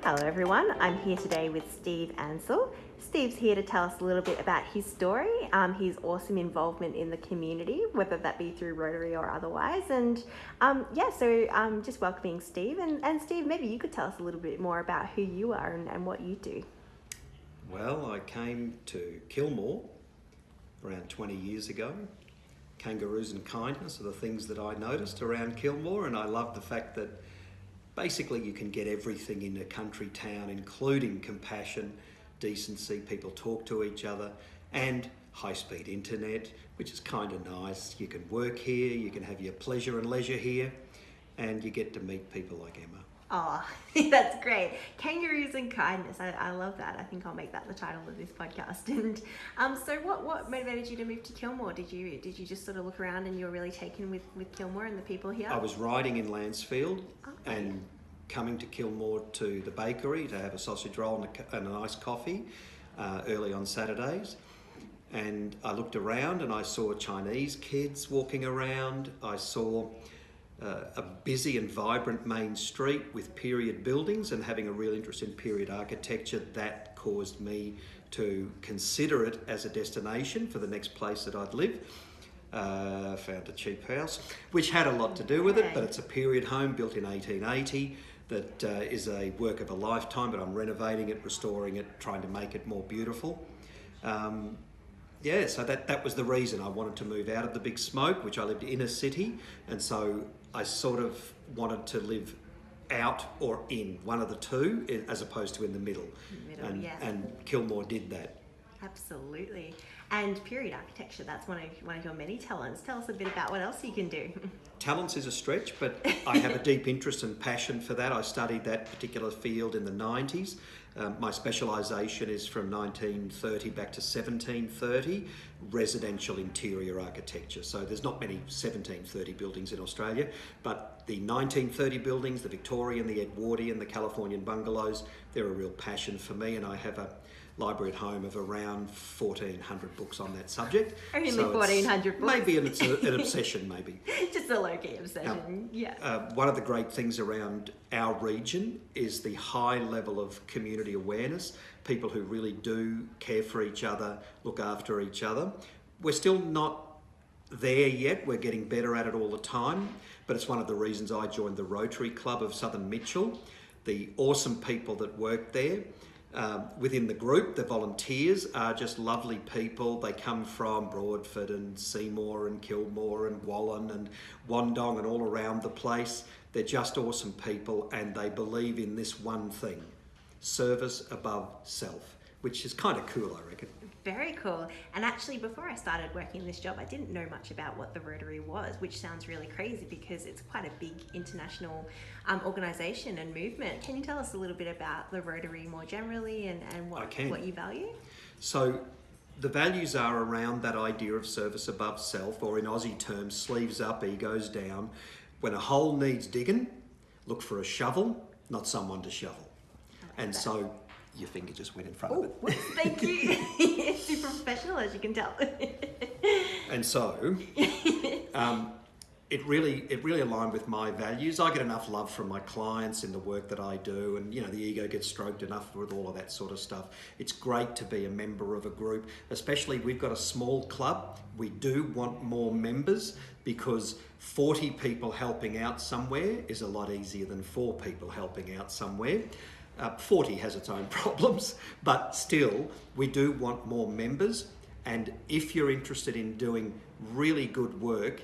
Hello everyone, I'm here today with Steve Ansell. Steve's here to tell us a little bit about his story, his awesome involvement in the community, whether that be through Rotary or otherwise. And just welcoming Steve. And Steve, maybe you could tell us a little bit more about who you are and what you do. Well, I came to Kilmore around 20 years ago. Kangaroos and kindness are the things that I noticed around Kilmore, and I love the fact that basically you can get everything in a country town, including compassion, decency, people talk to each other, and high-speed internet, which is kind of nice. You can work here, you can have your pleasure and leisure here, and you get to meet people like Emma. Oh, that's great. Kangaroos and kindness. I love that. I think I'll make that the title of this podcast. And so what motivated you to move to Kilmore? Did you just sort of look around and you were really taken with Kilmore and the people here? I was riding in Lancefield and coming to Kilmore to the bakery to have a sausage roll and a nice coffee early on Saturdays. And I looked around and I saw Chinese kids walking around. I saw a busy and vibrant main street with period buildings, and having a real interest in period architecture, that caused me to consider it as a destination for the next place that I'd live. Found a cheap house, which had a lot to do with it, but it's a period home built in 1880 that is a work of a lifetime, but I'm renovating it, restoring it, trying to make it more beautiful. So that was the reason I wanted to move out of the big smoke, which I lived in a city, and so I sort of wanted to live out or in, one of the two, as opposed to in the middle. And Kilmore did that. Absolutely. And period architecture, that's one of your many talents. Tell us a bit about what else you can do. Talents is a stretch, but I have a deep interest and passion for that. I studied that particular field in the 90s. My specialisation is from 1930 back to 1730, residential interior architecture. So there's not many 1730 buildings in Australia, but the 1930 buildings, the Victorian, the Edwardian, the Californian bungalows, they're a real passion for me, and I have a library at home of around 1,400 books on that subject. Only 1,400 books? Maybe an obsession, maybe. Just a low-key obsession, One of the great things around our region is the high level of community awareness, people who really do care for each other, look after each other. We're still not there yet, we're getting better at it all the time, but it's one of the reasons I joined the Rotary Club of Southern Mitchell. The awesome people that work there, within the group, the volunteers are just lovely people. They come from Broadford and Seymour and Kilmore and Wallen and Wandong and all around the place. They're just awesome people, and they believe in this one thing: service above self, which is kind of cool, I reckon. Very cool. And actually, before I started working this job, I didn't know much about what the Rotary was, which sounds really crazy because it's quite a big international organisation and movement. Can you tell us a little bit about the Rotary more generally and what you value? So the values are around that idea of service above self, or in Aussie terms, sleeves up, egos down. When a hole needs digging, look for a shovel, not someone to shovel. And so your finger just went in front of it. Thank you. Super professional, as you can tell. And so it really aligned with my values. I get enough love from my clients in the work that I do, and the ego gets stroked enough with all of that sort of stuff. It's great to be a member of a group, especially we've got a small club. We do want more members, because 40 people helping out somewhere is a lot easier than 4 people helping out somewhere. 40 has its own problems, but still, we do want more members. And if you're interested in doing really good work,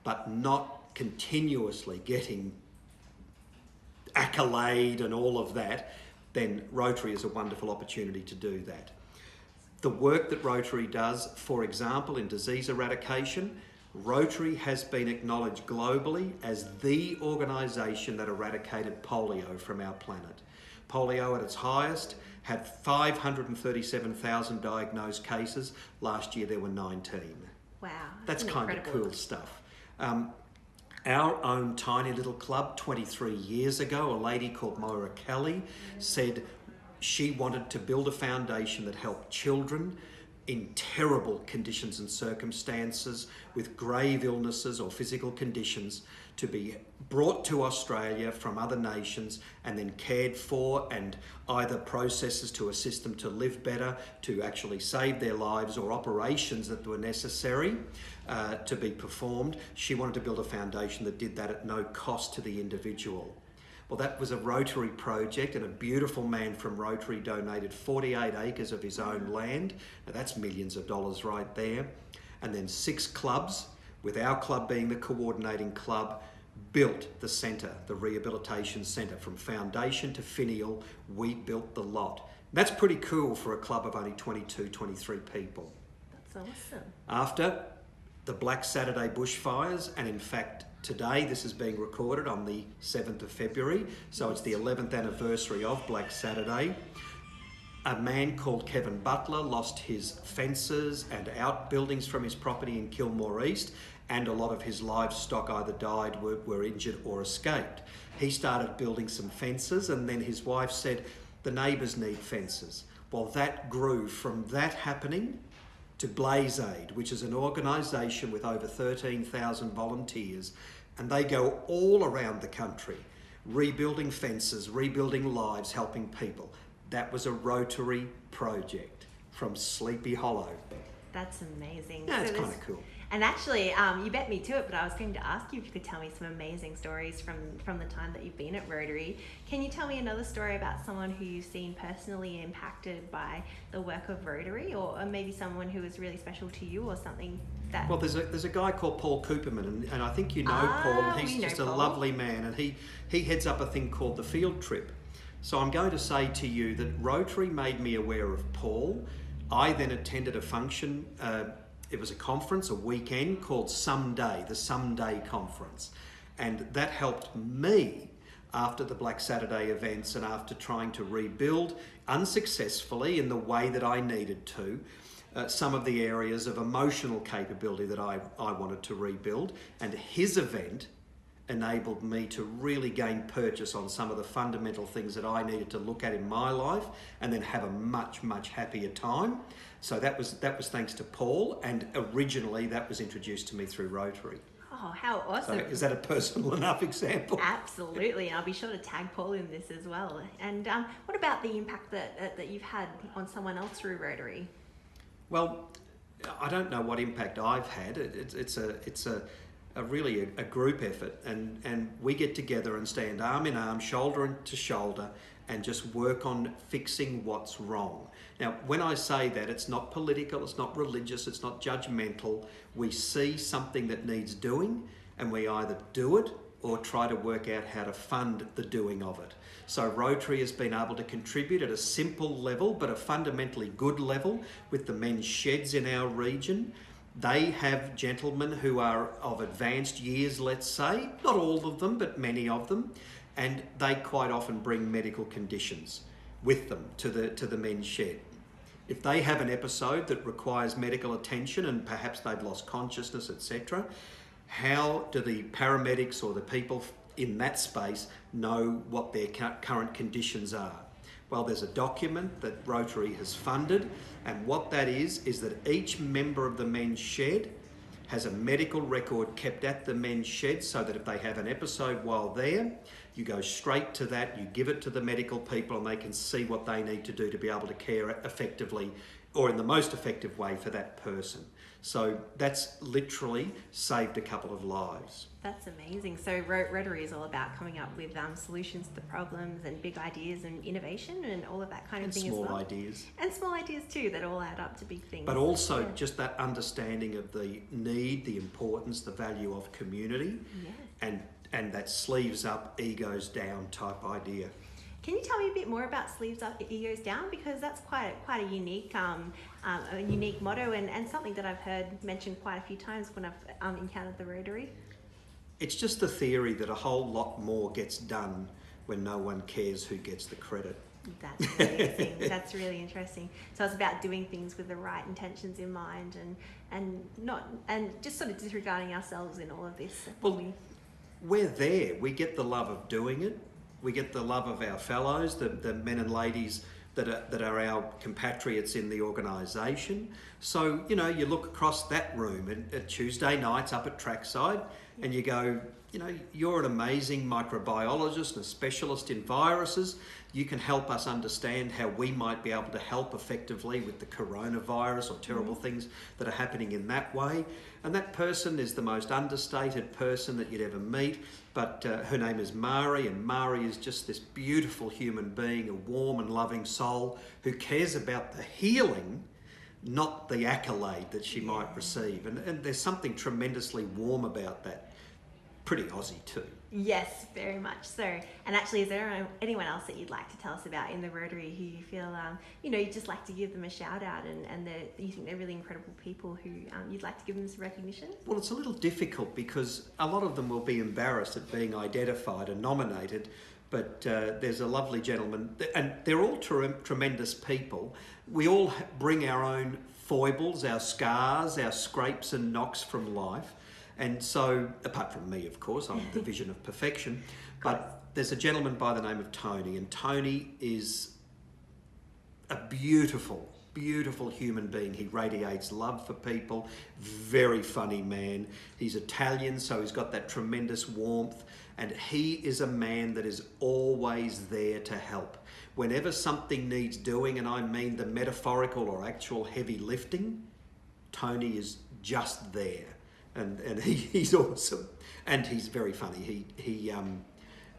but not continuously getting accolade and all of that, then Rotary is a wonderful opportunity to do that. The work that Rotary does, for example, in disease eradication, Rotary has been acknowledged globally as the organisation that eradicated polio from our planet. Polio at its highest had 537,000 diagnosed cases. Last year there were 19. Wow. That's kind of cool stuff. Our own tiny little club 23 years ago, a lady called Moira Kelly said she wanted to build a foundation that helped children in terrible conditions and circumstances with grave illnesses or physical conditions to be brought to Australia from other nations and then cared for, and either processes to assist them to live better, to actually save their lives, or operations that were necessary to be performed. She wanted to build a foundation that did that at no cost to the individual. Well, that was a Rotary project, and a beautiful man from Rotary donated 48 acres of his own land. Now that's millions of dollars right there. And then 6 clubs, with our club being the coordinating club, built the centre, the rehabilitation centre. From foundation to finial, we built the lot. That's pretty cool for a club of only 22, 23 people. That's awesome. After the Black Saturday bushfires, and in fact today this is being recorded on the 7th of February, so it's the 11th anniversary of Black Saturday, a man called Kevin Butler lost his fences and outbuildings from his property in Kilmore East, and a lot of his livestock either died, were injured or escaped. He started building some fences, and then his wife said, the neighbours need fences. Well, that grew from that happening to Blaze Aid, which is an organisation with over 13,000 volunteers, and they go all around the country, rebuilding fences, rebuilding lives, helping people. That was a Rotary project from Sleepy Hollow. That's amazing. Yeah, it's kind of cool. And actually, you bet me to it, but I was going to ask you if you could tell me some amazing stories from the time that you've been at Rotary. Can you tell me another story about someone who you've seen personally impacted by the work of Rotary, or maybe someone who was really special to you, or something that... Well, there's a guy called Paul Cooperman, and I think you know Paul, and he's just a lovely man, and he heads up a thing called the Field Trip. So I'm going to say to you that Rotary made me aware of Paul. I then attended a function, it was a conference, a weekend called Someday, the Someday Conference. And that helped me after the Black Saturday events, and after trying to rebuild unsuccessfully in the way that I needed to, some of the areas of emotional capability that I wanted to rebuild. And his event enabled me to really gain purchase on some of the fundamental things that I needed to look at in my life, and then have a much, much happier time. So that was thanks to Paul, and originally that was introduced to me through Rotary. Oh, how awesome. So is that a personal enough example? Absolutely, and I'll be sure to tag Paul in this as well. And what about the impact that you've had on someone else through Rotary? Well, I don't know what impact I've had. It's really a group effort, and we get together and stand arm in arm, shoulder to shoulder, and just work on fixing what's wrong. Now, when I say that, it's not political, it's not religious, it's not judgmental. We see something that needs doing, and we either do it or try to work out how to fund the doing of it. So Rotary has been able to contribute at a simple level, but a fundamentally good level, with the men's sheds in our region. They have gentlemen who are of advanced years, let's say, not all of them, but many of them, and they quite often bring medical conditions with them to the men's shed. If they have an episode that requires medical attention, and perhaps they've lost consciousness, etc., how do the paramedics or the people in that space know what their current conditions are? Well, there's a document that Rotary has funded, and what that is that each member of the men's shed has a medical record kept at the men's shed, so that if they have an episode while there, you go straight to that, you give it to the medical people, and they can see what they need to do to be able to care effectively, or in the most effective way, for that person. So that's literally saved a couple of lives. That's amazing. So Rotary is all about coming up with solutions to the problems, and big ideas and innovation and all of that kind of thing as well. And small ideas. And small ideas too, that all add up to big things. But also just that understanding of the need, the importance, the value of community, and that sleeves up, egos down type idea. Can you tell me a bit more about sleeves up, egos down? Because that's quite a unique motto, and something that I've heard mentioned quite a few times when I've encountered the Rotary. It's just the theory that a whole lot more gets done when no one cares who gets the credit. That's amazing. That's really interesting. So it's about doing things with the right intentions in mind, and just sort of disregarding ourselves in all of this. Well, we're there. We get the love of doing it. We get the love of our fellows, the men and ladies that are our compatriots in the organisation. So, you know, you look across that room at Tuesday nights up at Trackside and you go, you know, you're an amazing microbiologist and a specialist in viruses. You can help us understand how we might be able to help effectively with the coronavirus or terrible things that are happening in that way. And that person is the most understated person that you'd ever meet. But her name is Mari, and Mari is just this beautiful human being, a warm and loving soul who cares about the healing, not the accolade that she might receive. And there's something tremendously warm about that. Pretty Aussie too. Yes, very much so. And actually, is there anyone else that you'd like to tell us about in the Rotary who you feel, you know, you'd just like to give them a shout out and you think they're really incredible people who you'd like to give them some recognition? Well, it's a little difficult because a lot of them will be embarrassed at being identified and nominated, but there's a lovely gentleman, and they're all tremendous people. We all bring our own foibles, our scars, our scrapes and knocks from life. And so, apart from me, of course, I'm the vision of perfection, but there's a gentleman by the name of Tony, and Tony is a beautiful, beautiful human being. He radiates love for people, very funny man. He's Italian, so he's got that tremendous warmth, and he is a man that is always there to help. Whenever something needs doing, and I mean the metaphorical or actual heavy lifting, Tony is just there. And he's awesome, and he's very funny. He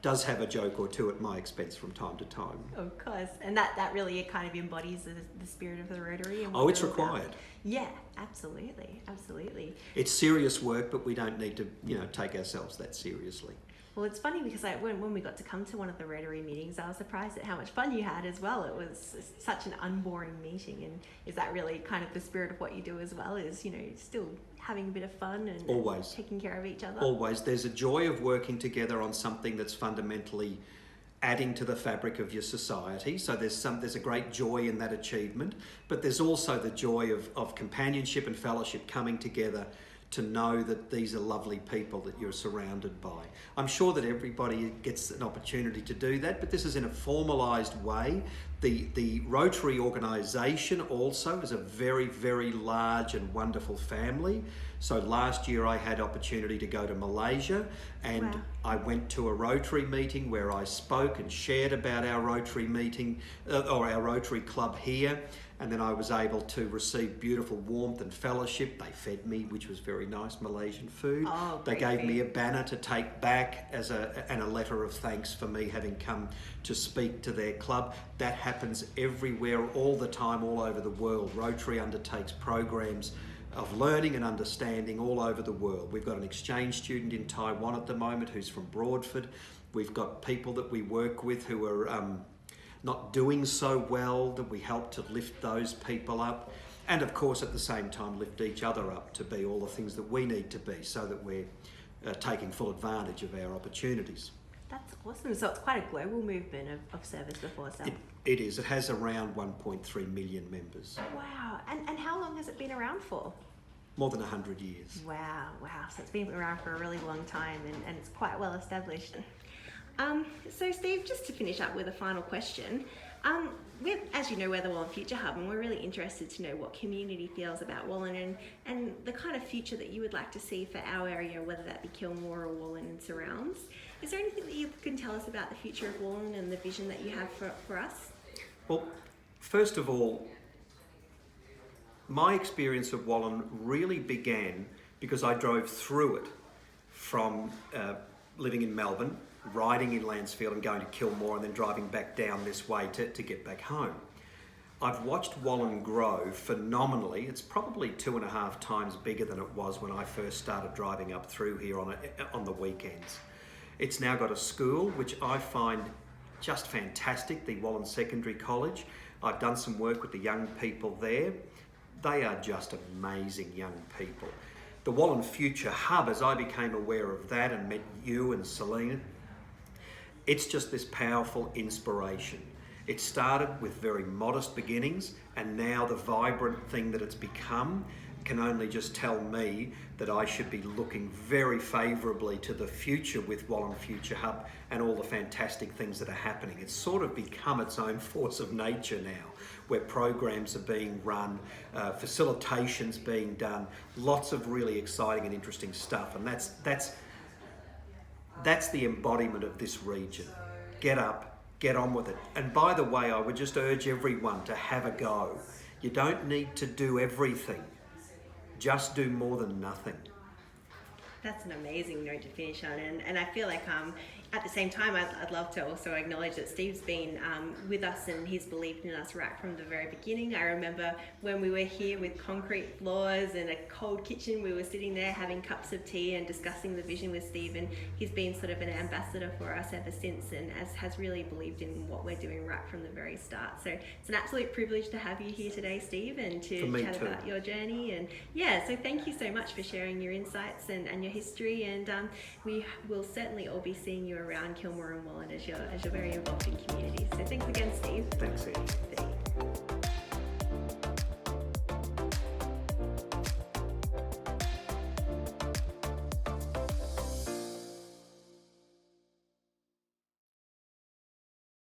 does have a joke or two at my expense from time to time. Of course, and that really kind of embodies the spirit of the Rotary. And it's required. Yeah, absolutely, absolutely. It's serious work, but we don't need to, you know, take ourselves that seriously. Well, it's funny because when we got to come to one of the Rotary meetings, I was surprised at how much fun you had as well. It was such an unboring meeting, and is that really kind of the spirit of what you do as well? Is, you know, still having a bit of fun and always taking care of each other? Always. There's a joy of working together on something that's fundamentally adding to the fabric of your society. So there's a great joy in that achievement, but there's also the joy of companionship and fellowship coming together to know that these are lovely people that you're surrounded by. I'm sure that everybody gets an opportunity to do that, but this is in a formalised way. The Rotary organisation also is a very, very large and wonderful family. So last year I had opportunity to go to Malaysia, and Wow. I went to a Rotary meeting where I spoke and shared about our Rotary meeting, or our Rotary club here. And then I was able to receive beautiful warmth and fellowship. They fed me, which was very nice Malaysian food. Oh, they great gave me food. a banner to take back and a letter of thanks for me having come to speak to their club. That happens everywhere, all the time, all over the world. Rotary undertakes programs of learning and understanding all over the world. We've got an exchange student in Taiwan at the moment who's from Broadford. We've got people that we work with who are not doing so well, that we help to lift those people up, and of course at the same time lift each other up to be all the things that we need to be, so that we're taking full advantage of our opportunities. That's awesome. So it's quite a global movement of service before self. It is. It has around 1.3 million members. Wow. And how long has it been around for? More than 100 years. Wow. So it's been around for a really long time, and it's quite well established. So Steve, just to finish up with a final question, as you know, we're the Wallen Future Hub, and we're really interested to know what community feels about Wallen and the kind of future that you would like to see for our area, whether that be Kilmore or Wallen and surrounds. Is there anything that you can tell us about the future of Wallen and the vision that you have for us? Well, first of all, my experience of Wallen really began because I drove through it from living in Melbourne, riding in Lancefield and going to Kilmore, and then driving back down this way to get back home. I've watched Wallen grow phenomenally. It's probably 2.5 times bigger than it was when I first started driving up through here on the weekends. It's now got a school, which I find just fantastic, the Wallen Secondary College. I've done some work with the young people there. They are just amazing young people. The Wallen Future Hub, as I became aware of that and met you and Selena, it's just this powerful inspiration. It started with very modest beginnings, and now the vibrant thing that it's become, can only just tell me that I should be looking very favourably to the future with Wallan Future Hub and all the fantastic things that are happening. It's sort of become its own force of nature now, where programs are being run, facilitations being done, lots of really exciting and interesting stuff, and that's the embodiment of this region. Get up, get on with it. And by the way, I would just urge everyone to have a go. You don't need to do everything. Just do more than nothing. That's an amazing note to finish on, and I feel like at the same time I'd love to also acknowledge that Steve's been with us and he's believed in us right from the very beginning. I remember when we were here with concrete floors and a cold kitchen, we were sitting there having cups of tea and discussing the vision with Steve, and he's been sort of an ambassador for us ever since, and has really believed in what we're doing right from the very start. So it's an absolute privilege to have you here today, Steve, and to chat about your journey. And yeah, so thank you so much for sharing your insights and your history, and we will certainly all be seeing you around Kilmore and Wallan as you're very involved in communities. So thanks again, Steve. Thanks, Ed.